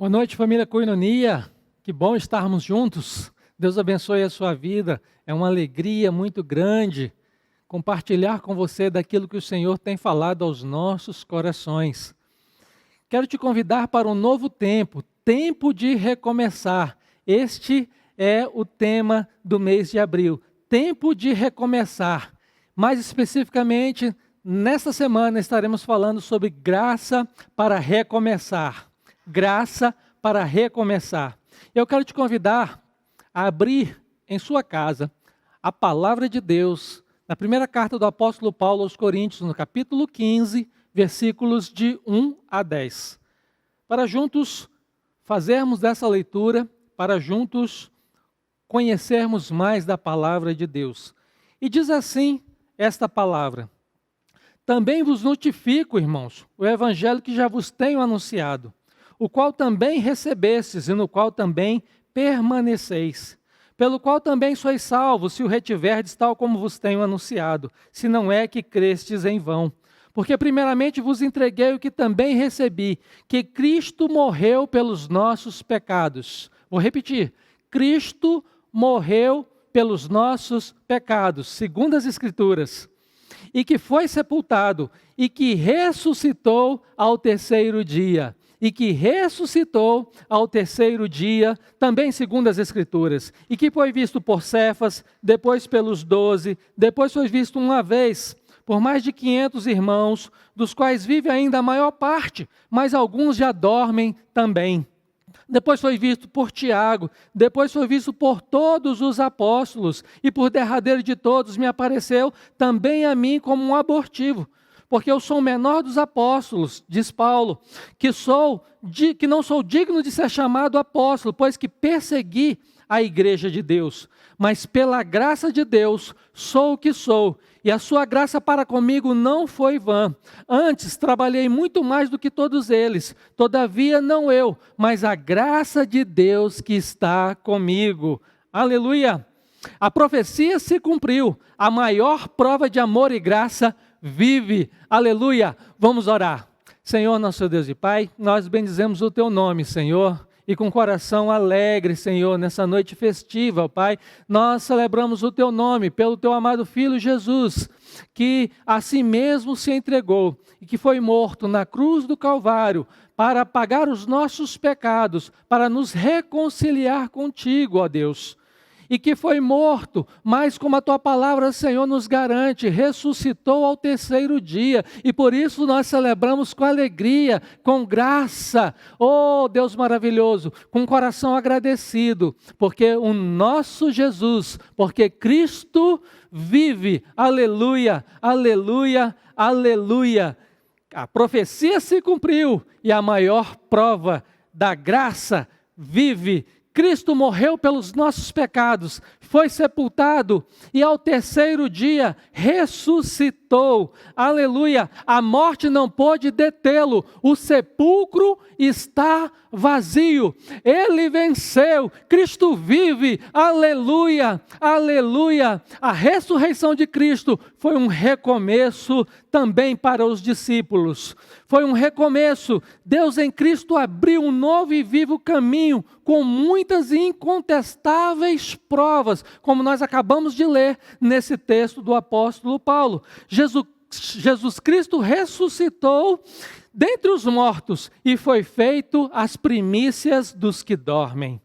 Boa noite, família Koinonia. Que bom estarmos juntos. Deus abençoe a sua vida. É uma alegria muito grande compartilhar com você daquilo que o Senhor tem falado aos nossos corações. Quero te convidar para um novo tempo, tempo de recomeçar. Este é o tema do mês de abril, tempo de recomeçar. Mais especificamente, nesta semana estaremos falando sobre graça para recomeçar. Graça para recomeçar. Eu quero te convidar a abrir em sua casa a palavra de Deus, na primeira carta do apóstolo Paulo aos Coríntios, no capítulo 15, versículos de 1 a 10. Para juntos fazermos dessa leitura, para juntos conhecermos mais da palavra de Deus. E diz assim esta palavra: também vos notifico, irmãos, o evangelho que já vos tenho anunciado, o qual também recebestes e no qual também permaneceis, pelo qual também sois salvos, se o retiverdes tal como vos tenho anunciado, se não é que crestes em vão. Porque primeiramente vos entreguei o que também recebi, que Cristo morreu pelos nossos pecados. Vou repetir, Cristo morreu pelos nossos pecados, segundo as Escrituras, e que foi sepultado, e que ressuscitou ao terceiro dia. Também segundo as Escrituras, e que foi visto por Cefas, depois pelos 12, depois foi visto uma vez por mais de 500 irmãos, dos quais vive ainda a maior parte, mas alguns já dormem também. Depois foi visto por Tiago, depois foi visto por todos os apóstolos, e por derradeiro de todos me apareceu também a mim como um abortivo, porque eu sou o menor dos apóstolos, diz Paulo, que não sou digno de ser chamado apóstolo, pois que persegui a igreja de Deus. Mas pela graça de Deus sou o que sou, e a sua graça para comigo não foi vã. Antes trabalhei muito mais do que todos eles, todavia não eu, mas a graça de Deus que está comigo. Aleluia! A profecia se cumpriu, a maior prova de amor e graça vive. Aleluia! Vamos orar. Senhor, nosso Deus e Pai, nós bendizemos o Teu nome, Senhor, e com coração alegre, Senhor, nessa noite festiva, ó Pai, nós celebramos o Teu nome pelo Teu amado Filho Jesus, que a si mesmo se entregou e que foi morto na cruz do Calvário para pagar os nossos pecados, para nos reconciliar contigo, ó Deus. E que foi morto, mas como a Tua palavra, Senhor, nos garante, ressuscitou ao terceiro dia, e por isso nós celebramos com alegria, com graça, oh Deus maravilhoso, com coração agradecido, porque o nosso Jesus, porque Cristo vive, aleluia, aleluia, aleluia. A profecia se cumpriu, e a maior prova da graça vive. Cristo morreu pelos nossos pecados, foi sepultado e ao terceiro dia ressuscitou. Aleluia! A morte não pôde detê-lo, o sepulcro está vazio. Ele venceu, Cristo vive. Aleluia! Aleluia! A ressurreição de Cristo foi um recomeço também para os discípulos. Foi um recomeço. Deus em Cristo abriu um novo e vivo caminho com muitas e incontestáveis provas, como nós acabamos de ler nesse texto do apóstolo Paulo. Jesus Cristo ressuscitou dentre os mortos e foi feito as primícias dos que dormem.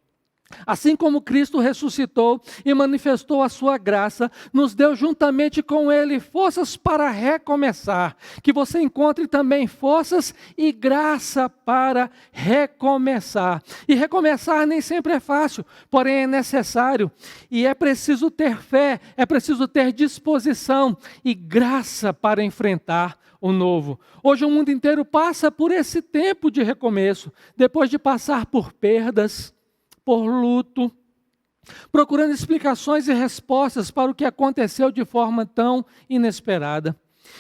Assim como Cristo ressuscitou e manifestou a sua graça, nos deu juntamente com Ele forças para recomeçar. Que você encontre também forças e graça para recomeçar. E recomeçar nem sempre é fácil, porém é necessário. E é preciso ter fé, é preciso ter disposição e graça para enfrentar o novo. Hoje o mundo inteiro passa por esse tempo de recomeço, depois de passar por perdas, por luto, procurando explicações e respostas para o que aconteceu de forma tão inesperada.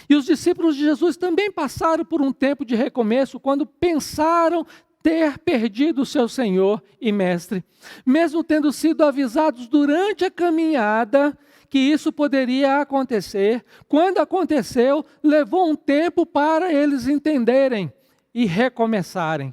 E os discípulos de Jesus também passaram por um tempo de recomeço quando pensaram ter perdido o seu Senhor e Mestre, mesmo tendo sido avisados durante a caminhada que isso poderia acontecer. Quando aconteceu, levou um tempo para eles entenderem e recomeçarem.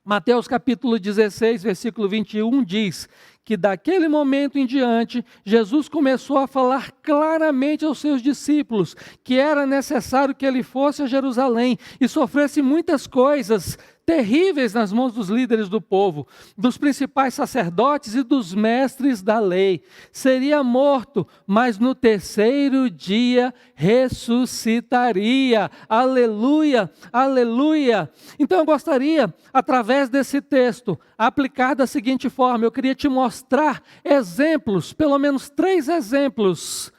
Mateus capítulo 16, versículo 21 diz que daquele momento em diante, Jesus começou a falar claramente aos seus discípulos que era necessário que ele fosse a Jerusalém e sofresse muitas coisas terríveis nas mãos dos líderes do povo, dos principais sacerdotes e dos mestres da lei. Seria morto, mas no terceiro dia ressuscitaria. Aleluia, aleluia. Então eu gostaria, através desse texto, aplicar da seguinte forma: eu queria te mostrar exemplos, pelo menos 3 exemplos,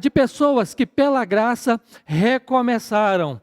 de pessoas que pela graça recomeçaram.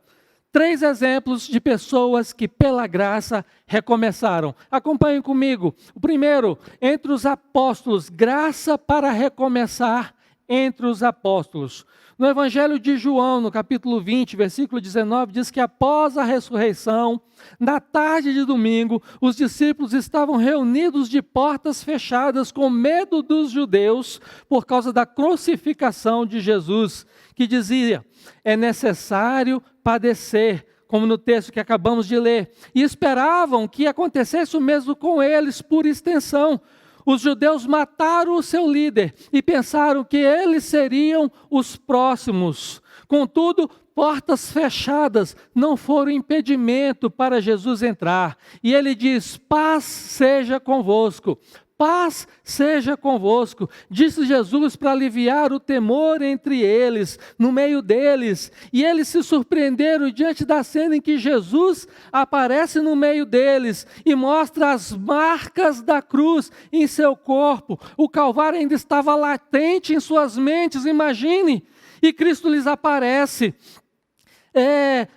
3 exemplos de pessoas que pela graça recomeçaram. Acompanhem comigo. O primeiro, entre os apóstolos, graça para recomeçar entre os apóstolos. No Evangelho de João, no capítulo 20, versículo 19, diz que após a ressurreição, na tarde de domingo, os discípulos estavam reunidos de portas fechadas com medo dos judeus por causa da crucificação de Jesus, que dizia: é necessário padecer, como no texto que acabamos de ler, e esperavam que acontecesse o mesmo com eles por extensão. Os judeus mataram o seu líder e pensaram que eles seriam os próximos. Contudo, portas fechadas não foram impedimento para Jesus entrar. E ele diz: paz seja convosco. Paz seja convosco, disse Jesus para aliviar o temor entre eles, no meio deles. E eles se surpreenderam diante da cena em que Jesus aparece no meio deles e mostra as marcas da cruz em seu corpo. O Calvário ainda estava latente em suas mentes, imagine. E Cristo lhes aparece.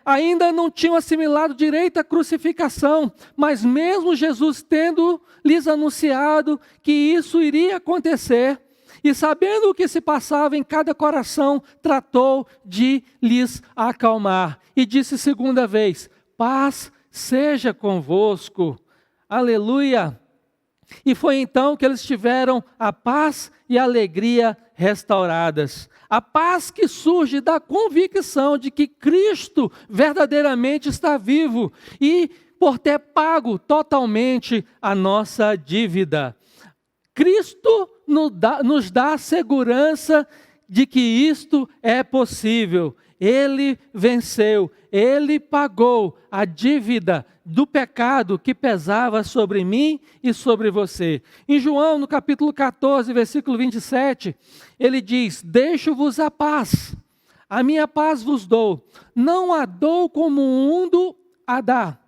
Ainda não tinham assimilado direito a crucificação, mas mesmo Jesus tendo lhes anunciado que isso iria acontecer, e sabendo o que se passava em cada coração, tratou de lhes acalmar. E disse segunda vez: paz seja convosco. Aleluia! E foi então que eles tiveram a paz e a alegria restauradas. A paz que surge da convicção de que Cristo verdadeiramente está vivo e por ter pago totalmente a nossa dívida. Cristo nos dá a segurança de que isto é possível. Ele venceu, Ele pagou a dívida do pecado que pesava sobre mim e sobre você. Em João, no capítulo 14, versículo 27, ele diz: deixo-vos a paz, a minha paz vos dou, não a dou como o mundo a dá.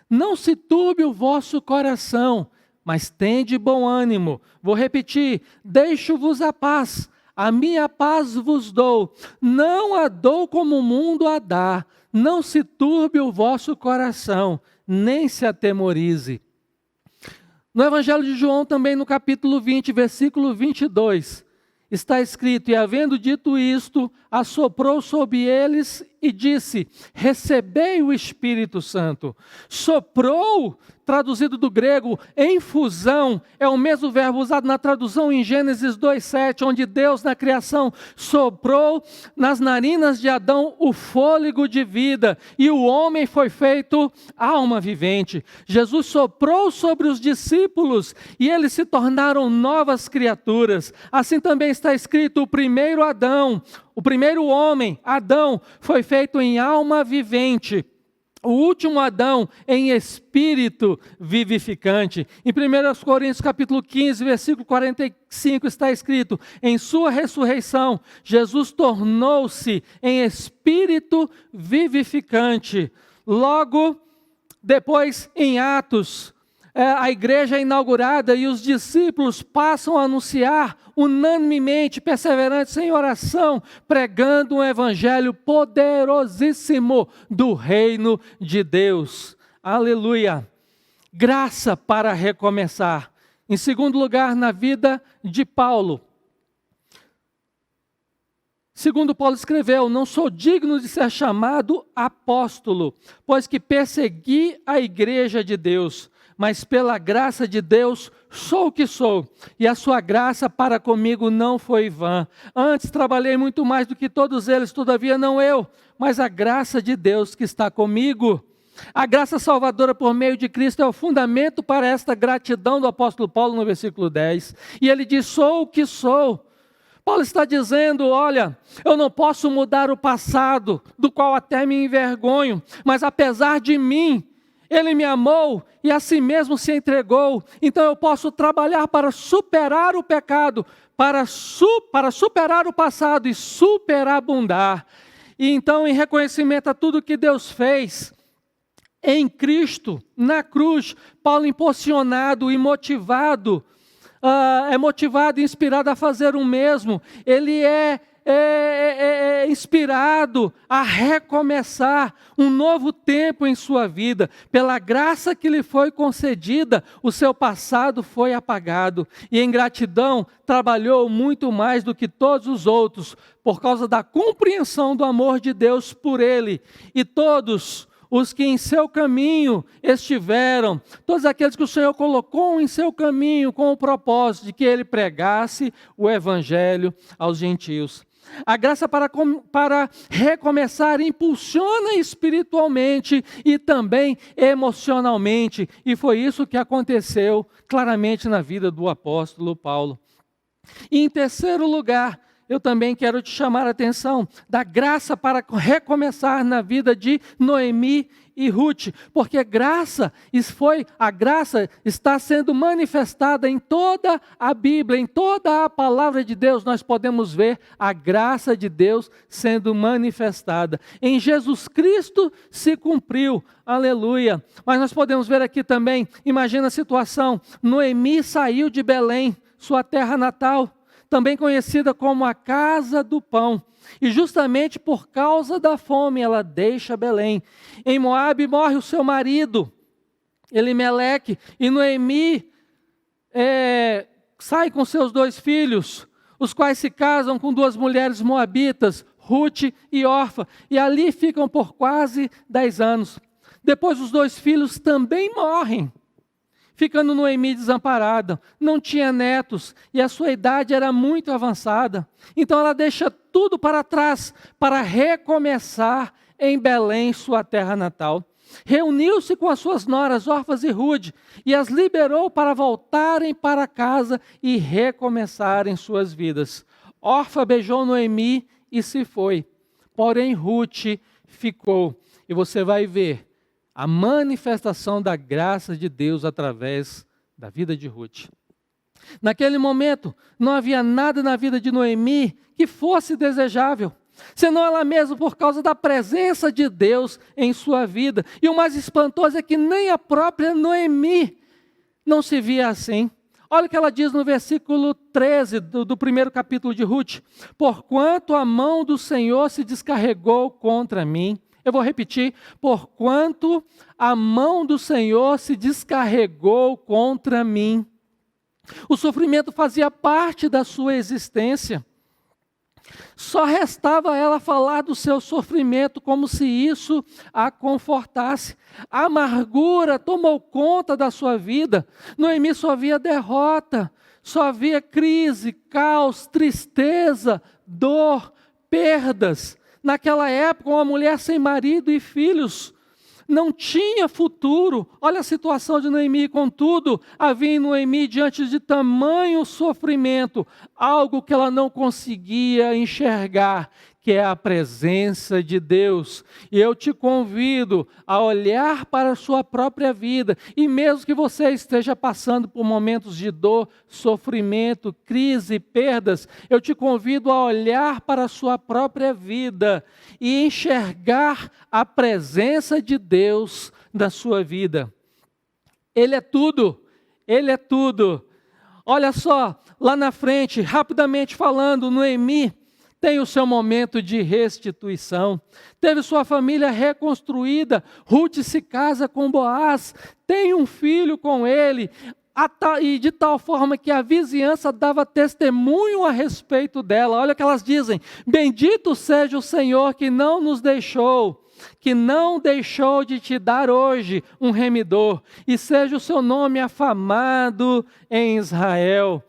Não se turbe o vosso coração, mas tende bom ânimo. Vou repetir: deixo-vos a paz, a minha paz vos dou, não a dou como o mundo a dá. Não se turbe o vosso coração, nem se atemorize. No Evangelho de João, também no capítulo 20, versículo 22, está escrito: e havendo dito isto, assoprou sobre eles e disse: recebei o Espírito Santo. Soprou, traduzido do grego, infusão, é o mesmo verbo usado na tradução em Gênesis 2:7, onde Deus na criação soprou nas narinas de Adão o fôlego de vida, e o homem foi feito alma vivente. Jesus soprou sobre os discípulos e eles se tornaram novas criaturas. Assim também está escrito: o primeiro Adão, o primeiro homem, Adão, foi feito em alma vivente. O último Adão em espírito vivificante. Em 1 Coríntios capítulo 15, versículo 45 está escrito: em sua ressurreição, Jesus tornou-se em espírito vivificante. Logo, depois em Atos, a igreja é inaugurada e os discípulos passam a anunciar unanimemente, perseverantes em oração, pregando um evangelho poderosíssimo do reino de Deus. Aleluia! Graça para recomeçar. Em segundo lugar, na vida de Paulo. Segundo Paulo escreveu: não sou digno de ser chamado apóstolo, pois que persegui a igreja de Deus. Mas pela graça de Deus sou o que sou, e a sua graça para comigo não foi vã. Antes trabalhei muito mais do que todos eles, todavia não eu, mas a graça de Deus que está comigo. A graça salvadora por meio de Cristo é o fundamento para esta gratidão do apóstolo Paulo no versículo 10. E ele diz: sou o que sou. Paulo está dizendo: olha, eu não posso mudar o passado, do qual até me envergonho, mas apesar de mim, Ele me amou e a si mesmo se entregou. Então eu posso trabalhar para superar o pecado, para superar o passado e superabundar. E então, em reconhecimento a tudo que Deus fez em Cristo, na cruz, Paulo, impulsionado e motivado, é motivado e inspirado a fazer o mesmo. Ele é inspirado a recomeçar um novo tempo em sua vida. Pela graça que lhe foi concedida, o seu passado foi apagado. E em gratidão, trabalhou muito mais do que todos os outros, por causa da compreensão do amor de Deus por ele. E todos os que em seu caminho estiveram, todos aqueles que o Senhor colocou em seu caminho com o propósito de que ele pregasse o evangelho aos gentios. A graça para recomeçar impulsiona espiritualmente e também emocionalmente, e foi isso que aconteceu claramente na vida do apóstolo Paulo. E em terceiro lugar, eu também quero te chamar a atenção da graça para recomeçar na vida de Noemi e Ruth, porque a graça está sendo manifestada em toda a Bíblia, em toda a palavra de Deus. Nós podemos ver a graça de Deus sendo manifestada. Em Jesus Cristo se cumpriu, aleluia. Mas nós podemos ver aqui também, imagina a situação, Noemi saiu de Belém, sua terra natal, também conhecida como a casa do pão. E justamente por causa da fome ela deixa Belém. Em Moabe morre o seu marido, Elimeleque, e Noemi sai com seus 2 filhos, os quais se casam com 2 mulheres moabitas, Ruth e Orfa, e ali ficam por quase 10 anos. Depois os 2 filhos também morrem, ficando Noemi desamparada, não tinha netos e a sua idade era muito avançada. Então ela deixa tudo para trás para recomeçar em Belém, sua terra natal. Reuniu-se com as suas noras, Orfa e Ruth, e as liberou para voltarem para casa e recomeçarem suas vidas. Orfa beijou Noemi e se foi, porém Ruth ficou. E você vai ver a manifestação da graça de Deus através da vida de Ruth. Naquele momento, não havia nada na vida de Noemi que fosse desejável, senão ela mesma, por causa da presença de Deus em sua vida. E o mais espantoso é que nem a própria Noemi não se via assim. Olha o que ela diz no versículo 13 do primeiro capítulo de Ruth: porquanto a mão do Senhor se descarregou contra mim. Eu vou repetir: porquanto a mão do Senhor se descarregou contra mim. O sofrimento fazia parte da sua existência. Só restava a ela falar do seu sofrimento como se isso a confortasse. A amargura tomou conta da sua vida. Noemi só via derrota, só via crise, caos, tristeza, dor, perdas. Naquela época, uma mulher sem marido e filhos não tinha futuro. Olha a situação de Noemi. Contudo, havia em Noemi, diante de tamanho sofrimento, algo que ela não conseguia enxergar, que é a presença de Deus. E eu te convido a olhar para a sua própria vida, e mesmo que você esteja passando por momentos de dor, sofrimento, crise, perdas, eu te convido a olhar para a sua própria vida e enxergar a presença de Deus na sua vida. Ele é tudo, Ele é tudo. Olha só, lá na frente, rapidamente falando, Noemi tem o seu momento de restituição, teve sua família reconstruída. Ruth se casa com Boaz, tem um filho com ele, e de tal forma que a vizinhança dava testemunho a respeito dela. Olha o que elas dizem: bendito seja o Senhor que não nos deixou, que não deixou de te dar hoje um remidor, e seja o seu nome afamado em Israel.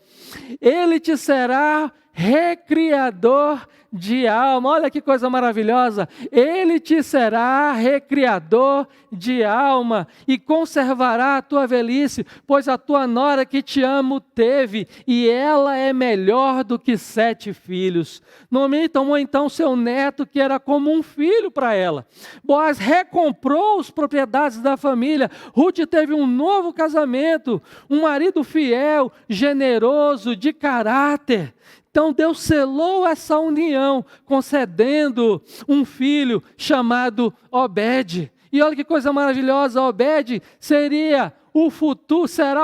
Ele te será recriador de alma. Olha que coisa maravilhosa. Ele te será recriador de alma e conservará a tua velhice, pois a tua nora que te amo teve, e ela é melhor do que 7 filhos. Noemi tomou então seu neto, que era como um filho para ela. Boaz recomprou as propriedades da família. Ruth teve um novo casamento, um marido fiel, generoso, de caráter. Então Deus selou essa união, concedendo um filho chamado Obed. E olha que coisa maravilhosa, Obed será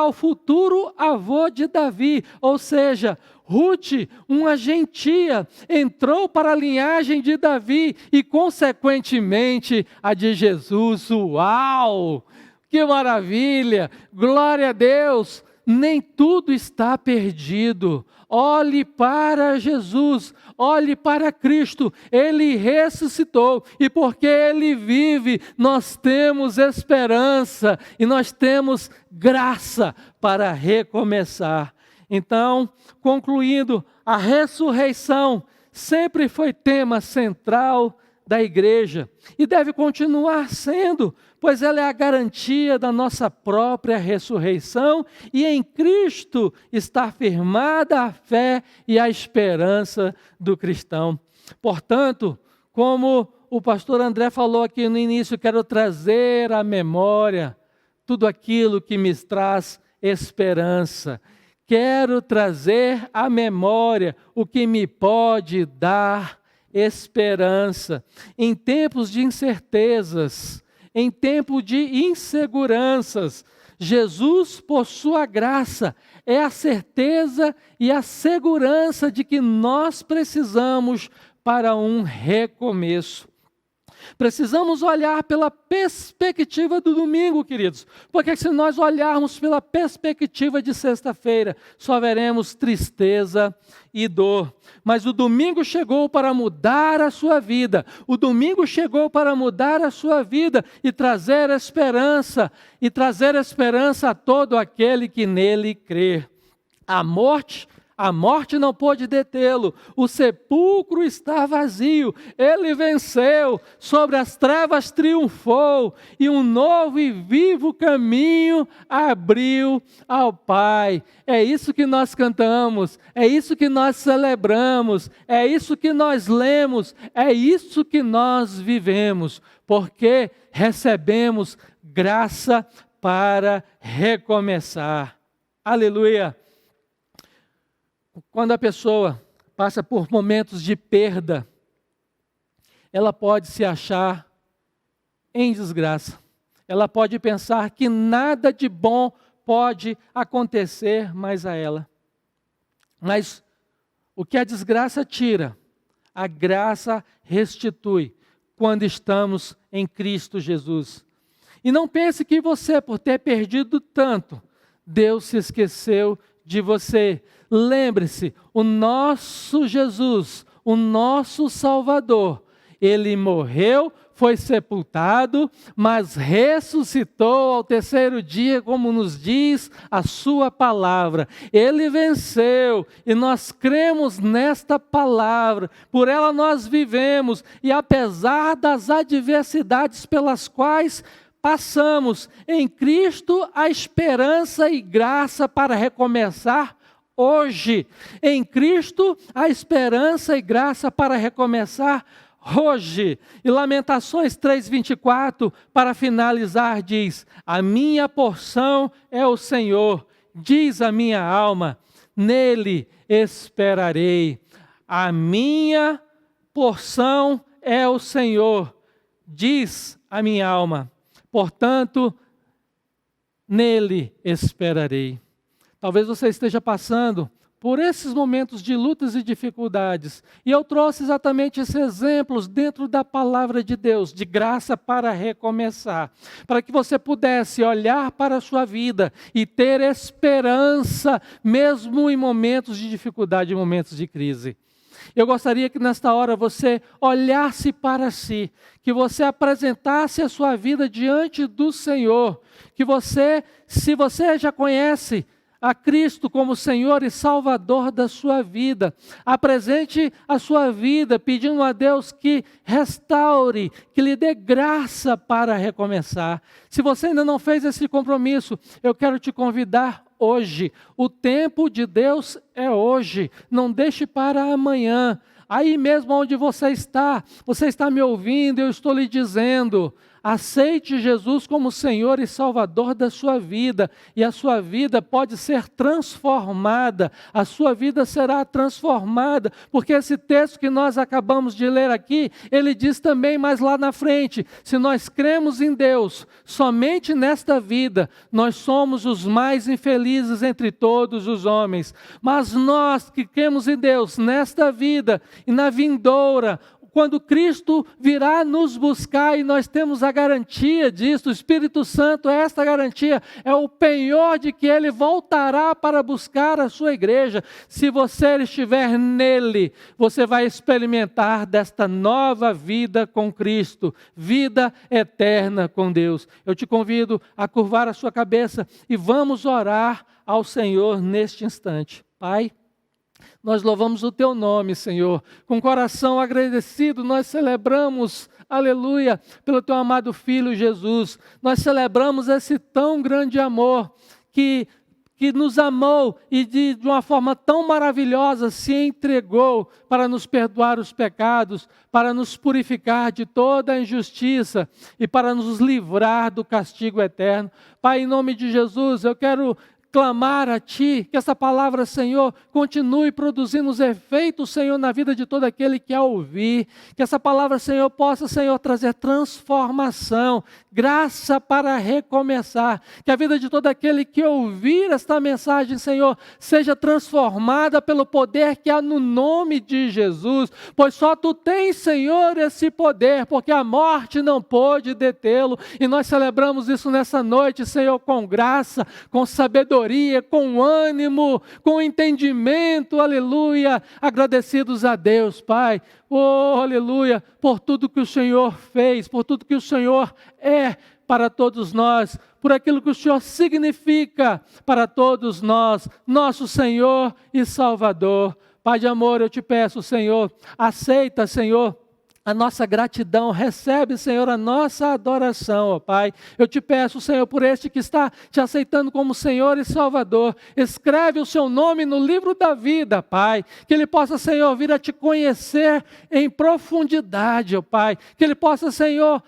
o futuro avô de Davi, ou seja, Ruth, uma gentia, entrou para a linhagem de Davi e consequentemente a de Jesus. Uau! Que maravilha! Glória a Deus! Nem tudo está perdido. Olhe para Jesus, olhe para Cristo. Ele ressuscitou e porque Ele vive, nós temos esperança e nós temos graça para recomeçar. Então, concluindo, a ressurreição sempre foi tema central da igreja e deve continuar sendo, pois ela é a garantia da nossa própria ressurreição e em Cristo está firmada a fé e a esperança do cristão. Portanto, como o pastor André falou aqui no início, quero trazer à memória tudo aquilo que me traz esperança. Quero trazer à memória o que me pode dar esperança. Em tempos de incertezas, em tempo de inseguranças, Jesus, por sua graça, é a certeza e a segurança de que nós precisamos para um recomeço. Precisamos olhar pela perspectiva do domingo, queridos, porque se nós olharmos pela perspectiva de sexta-feira, só veremos tristeza e dor. Mas o domingo chegou para mudar a sua vida, o domingo chegou para mudar a sua vida e trazer esperança a todo aquele que nele crê. A morte não pôde detê-lo, o sepulcro está vazio, ele venceu, sobre as trevas triunfou, e um novo e vivo caminho abriu ao Pai. É isso que nós cantamos, é isso que nós celebramos, é isso que nós lemos, é isso que nós vivemos, porque recebemos graça para recomeçar. Aleluia! Quando a pessoa passa por momentos de perda, ela pode se achar em desgraça. Ela pode pensar que nada de bom pode acontecer mais a ela. Mas o que a desgraça tira, a graça restitui quando estamos em Cristo Jesus. E não pense que você, por ter perdido tanto, Deus se esqueceu de você. Lembre-se, o nosso Jesus, o nosso Salvador, Ele morreu, foi sepultado, mas ressuscitou ao 3º dia, como nos diz a sua palavra. Ele venceu e nós cremos nesta palavra, por ela nós vivemos e apesar das adversidades pelas quais passamos, em Cristo a esperança e graça para recomeçar hoje. Em Cristo a esperança e graça para recomeçar hoje. E Lamentações 3:24, para finalizar, diz: a minha porção é o Senhor, diz a minha alma, nele esperarei. A minha porção é o Senhor, diz a minha alma. Portanto, nele esperarei. Talvez você esteja passando por esses momentos de lutas e dificuldades. E eu trouxe exatamente esses exemplos dentro da palavra de Deus, de graça para recomeçar. Para que você pudesse olhar para a sua vida e ter esperança, mesmo em momentos de dificuldade, em momentos de crise. Eu gostaria que nesta hora você olhasse para si, que você apresentasse a sua vida diante do Senhor, que você, se você já conhece a Cristo como Senhor e Salvador da sua vida. Apresente a sua vida pedindo a Deus que restaure, que lhe dê graça para recomeçar. Se você ainda não fez esse compromisso, eu quero te convidar hoje. O tempo de Deus é hoje. Não deixe para amanhã. Aí mesmo onde você está me ouvindo, eu estou lhe dizendo, aceite Jesus como Senhor e Salvador da sua vida, e a sua vida pode ser transformada, a sua vida será transformada, porque esse texto que nós acabamos de ler aqui, ele diz também mais lá na frente, se nós cremos em Deus, somente nesta vida, nós somos os mais infelizes entre todos os homens, mas nós que cremos em Deus, nesta vida e na vindoura, quando Cristo virá nos buscar e nós temos a garantia disso, o Espírito Santo é esta garantia, é o penhor de que Ele voltará para buscar a sua igreja. Se você estiver nele, você vai experimentar desta nova vida com Cristo, vida eterna com Deus. Eu te convido a curvar a sua cabeça e vamos orar ao Senhor neste instante. Pai, nós louvamos o Teu nome, Senhor. Com coração agradecido, nós celebramos, aleluia, pelo Teu amado Filho Jesus. Nós celebramos esse tão grande amor que nos amou e de uma forma tão maravilhosa se entregou para nos perdoar os pecados, para nos purificar de toda a injustiça e para nos livrar do castigo eterno. Pai, em nome de Jesus, eu quero clamar a Ti, que essa palavra, Senhor, continue produzindo os efeitos, Senhor, na vida de todo aquele que a ouvir, que essa palavra, Senhor, possa, Senhor, trazer transformação, graça para recomeçar, que a vida de todo aquele que ouvir esta mensagem, Senhor, seja transformada pelo poder que há no nome de Jesus, pois só Tu tens, Senhor, esse poder, porque a morte não pôde detê-lo, e nós celebramos isso nessa noite, Senhor, com graça, com sabedoria, com ânimo, com entendimento, aleluia, agradecidos a Deus, Pai, oh, aleluia, por tudo que o Senhor fez, por tudo que o Senhor é para todos nós, por aquilo que o Senhor significa para todos nós, nosso Senhor e Salvador. Pai de amor, eu te peço, Senhor, aceita, Senhor, a nossa gratidão, recebe, Senhor, a nossa adoração, ó Pai. Eu te peço, Senhor, por este que está te aceitando como Senhor e Salvador, escreve o seu nome no livro da vida, Pai, que ele possa, Senhor, vir a te conhecer em profundidade, ó Pai, que ele possa, Senhor,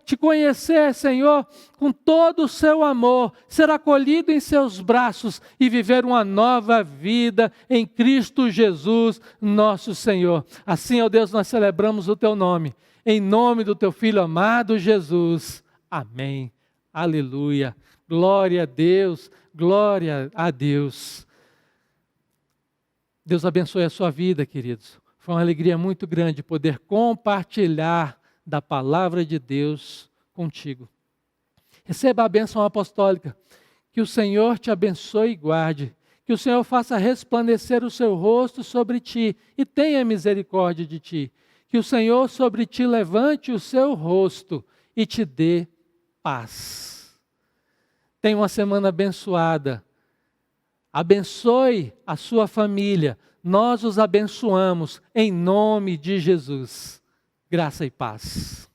te conhecer, Senhor, com todo o seu amor, ser acolhido em seus braços e viver uma nova vida em Cristo Jesus, nosso Senhor. Assim, ó Deus, nós celebramos o Teu nome, em nome do Teu Filho amado Jesus. Amém. Aleluia. Glória a Deus, glória a Deus. Deus abençoe a sua vida, queridos. Foi uma alegria muito grande poder compartilhar da palavra de Deus contigo. Receba a bênção apostólica, que o Senhor te abençoe e guarde, que o Senhor faça resplandecer o seu rosto sobre ti e tenha misericórdia de ti, que o Senhor sobre ti levante o seu rosto e te dê paz. Tenha uma semana abençoada, abençoe a sua família, nós os abençoamos em nome de Jesus. Graça e paz.